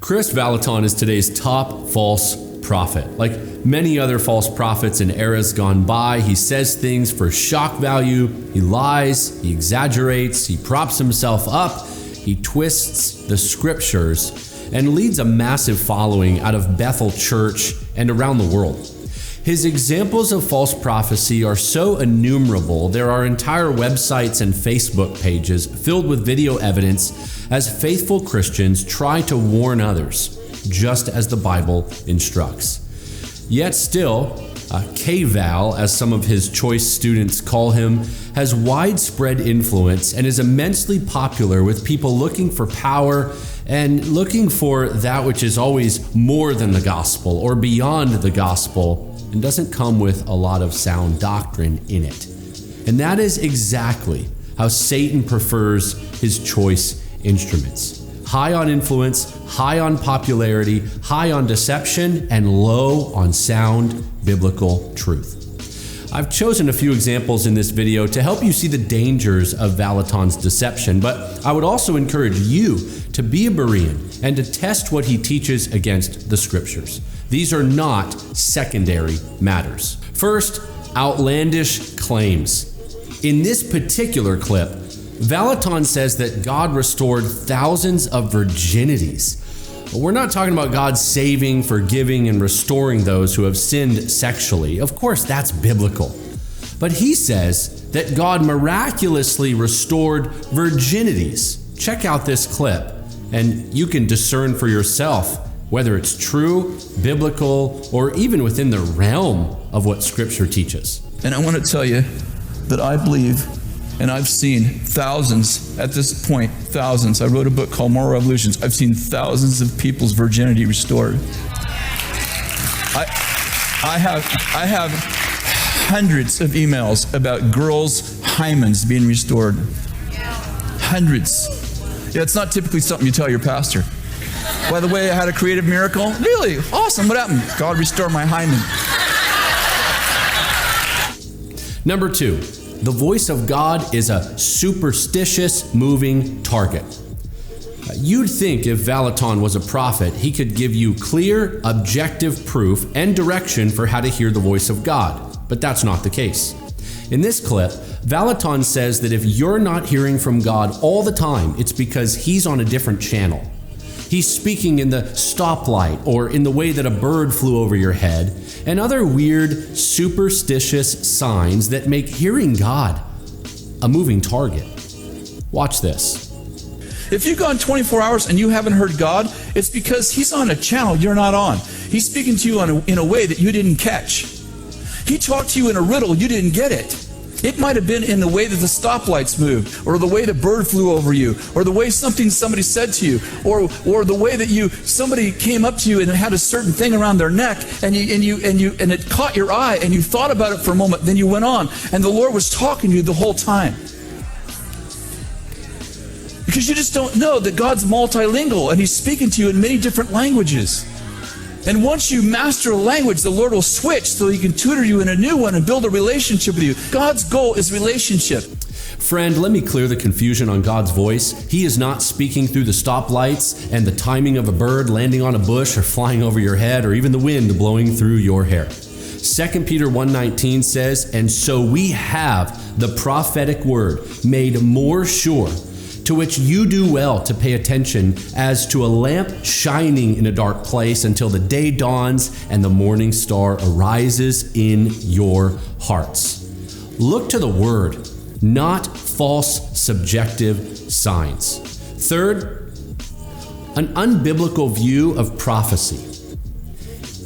Kris Vallotton is today's top false prophet. Like many other false prophets in eras gone by, he says things for shock value, he lies, he exaggerates, he props himself up, he twists the scriptures, and leads a massive following out of Bethel Church and around the world. His examples of false prophecy are so innumerable, there are entire websites and Facebook pages filled with video evidence as faithful Christians try to warn others, just as the Bible instructs. Yet still, K-Val, as some of his choice students call him, has widespread influence and is immensely popular with people looking for power and looking for that which is always more than the gospel or beyond the gospel and doesn't come with a lot of sound doctrine in it. And that is exactly how Satan prefers his choice instruments. High on influence, high on popularity, high on deception, and low on sound biblical truth. I've chosen a few examples in this video to help you see the dangers of Vallotton's deception, but I would also encourage you to be a Berean and to test what he teaches against the scriptures. These are not secondary matters. First, outlandish claims. In this particular clip, Vallotton says that God restored thousands of virginities. But we're not talking about God saving, forgiving, and restoring those who have sinned sexually. Of course, that's biblical. But he says that God miraculously restored virginities. Check out this clip, and you can discern for yourself whether it's true, biblical, or even within the realm of what Scripture teaches. And I want to tell you that I believe, and I've seen thousands, at this point, thousands. I wrote a book called Moral Revolutions. I've seen thousands of people's virginity restored. I have hundreds of emails about girls' hymens being restored. Hundreds. Yeah, it's not typically something you tell your pastor. By the way, I had a creative miracle. Really? Awesome. What happened? God restored my hymen. Number 2, the voice of God is a superstitious moving target. You'd think if Vallotton was a prophet, he could give you clear, objective proof and direction for how to hear the voice of God, but that's not the case. In this clip, Vallotton says that if you're not hearing from God all the time, it's because he's on a different channel. He's speaking in the stoplight or in the way that a bird flew over your head and other weird, superstitious signs that make hearing God a moving target. Watch this. If you've gone 24 hours and you haven't heard God, it's because he's on a channel you're not on. He's speaking to you in a way that you didn't catch. He talked to you in a riddle, you didn't get it. It might have been in the way that the stoplights moved, or the way the bird flew over you, or the way somebody said to you, or the way that somebody came up to you and had a certain thing around their neck, and it caught your eye, and you thought about it for a moment, then you went on, and the Lord was talking to you the whole time. Because you just don't know that God's multilingual, and he's speaking to you in many different languages. And once you master a language, the Lord will switch so he can tutor you in a new one and build a relationship with you. God's goal is relationship. Friend, let me clear the confusion on God's voice. He is not speaking through the stoplights and the timing of a bird landing on a bush or flying over your head or even the wind blowing through your hair. 2 Peter 1:19 says, "And so we have the prophetic word made more sure, to which you do well to pay attention as to a lamp shining in a dark place until the day dawns and the morning star arises in your hearts." Look to the word, not false subjective signs. Third, an unbiblical view of prophecy.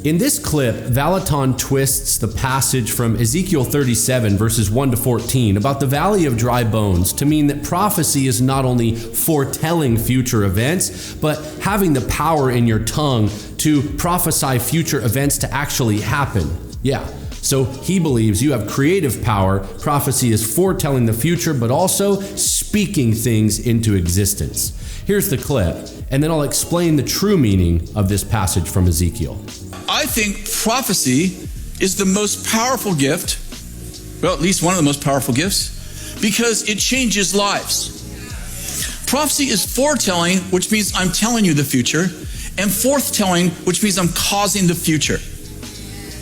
In this clip, Vallotton twists the passage from Ezekiel 37, verses 1 to 14, about the valley of dry bones to mean that prophecy is not only foretelling future events, but having the power in your tongue to prophesy future events to actually happen. Yeah, so he believes you have creative power. Prophecy is foretelling the future, but also speaking things into existence. Here's the clip, and then I'll explain the true meaning of this passage from Ezekiel. I think prophecy is the most powerful gift, well, at least one of the most powerful gifts, because it changes lives. Prophecy is foretelling, which means I'm telling you the future, and foretelling, which means I'm causing the future.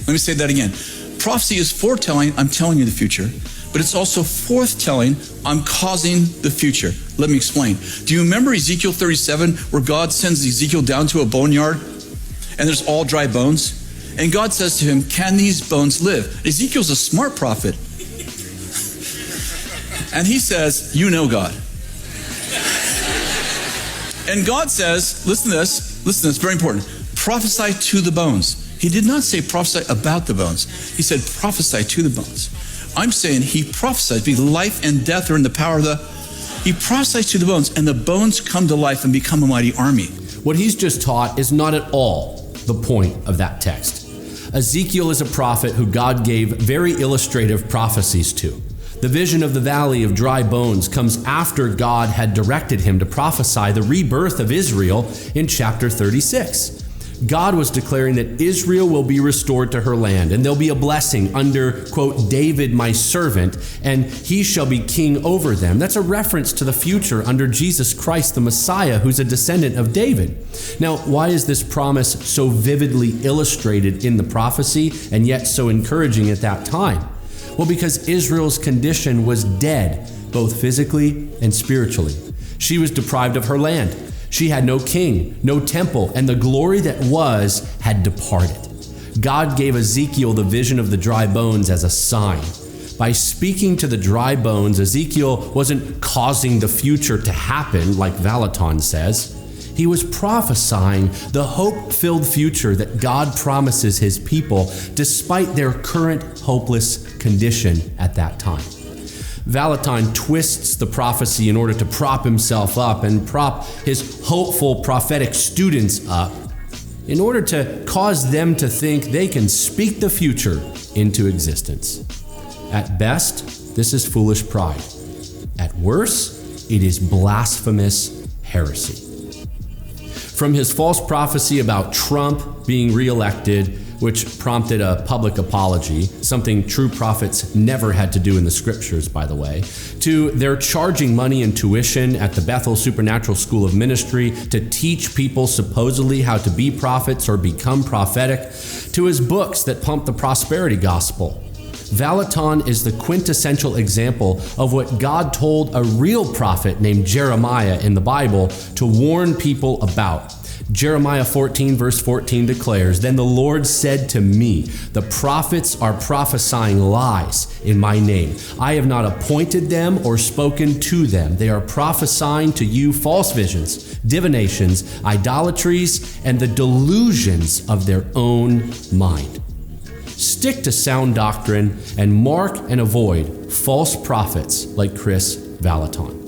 Let me say that again. Prophecy is foretelling, I'm telling you the future, but it's also foretelling, I'm causing the future. Let me explain. Do you remember Ezekiel 37, where God sends Ezekiel down to a boneyard, and there's all dry bones? And God says to him, can these bones live? Ezekiel's a smart prophet. And he says, you know God. And God says, listen to this, very important. Prophesy to the bones. He did not say prophesy about the bones. He said prophesy to the bones. I'm saying he prophesied, because life and death are in the power of he prophesies to the bones, and the bones come to life and become a mighty army. What he's just taught is not at all the point of that text. Ezekiel is a prophet who God gave very illustrative prophecies to. The vision of the valley of dry bones comes after God had directed him to prophesy the rebirth of Israel in chapter 36. God was declaring that Israel will be restored to her land, and there'll be a blessing under, quote, David my servant, and he shall be king over them. That's a reference to the future under Jesus Christ the Messiah, who's a descendant of David. Now, why is this promise so vividly illustrated in the prophecy and yet so encouraging at that time? Well, because Israel's condition was dead, both physically and spiritually. She was deprived of her land. She had no king, no temple, and the glory that was had departed. God gave Ezekiel the vision of the dry bones as a sign. By speaking to the dry bones, Ezekiel wasn't causing the future to happen, like Vallotton says. He was prophesying the hope-filled future that God promises his people, despite their current hopeless condition at that time. Vallotton twists the prophecy in order to prop himself up and prop his hopeful prophetic students up in order to cause them to think they can speak the future into existence. At best, this is foolish pride. At worst, it is blasphemous heresy. From his false prophecy about Trump being reelected, which prompted a public apology, something true prophets never had to do in the scriptures, by the way, to their charging money and tuition at the Bethel Supernatural School of Ministry to teach people supposedly how to be prophets or become prophetic, to his books that pump the prosperity gospel. Vallotton is the quintessential example of what God told a real prophet named Jeremiah in the Bible to warn people about. Jeremiah 14 verse 14 declares, "Then the Lord said to me, the prophets are prophesying lies in my name. I have not appointed them or spoken to them. They are prophesying to you false visions, divinations, idolatries, and the delusions of their own mind." Stick to sound doctrine and mark and avoid false prophets like Kris Vallotton.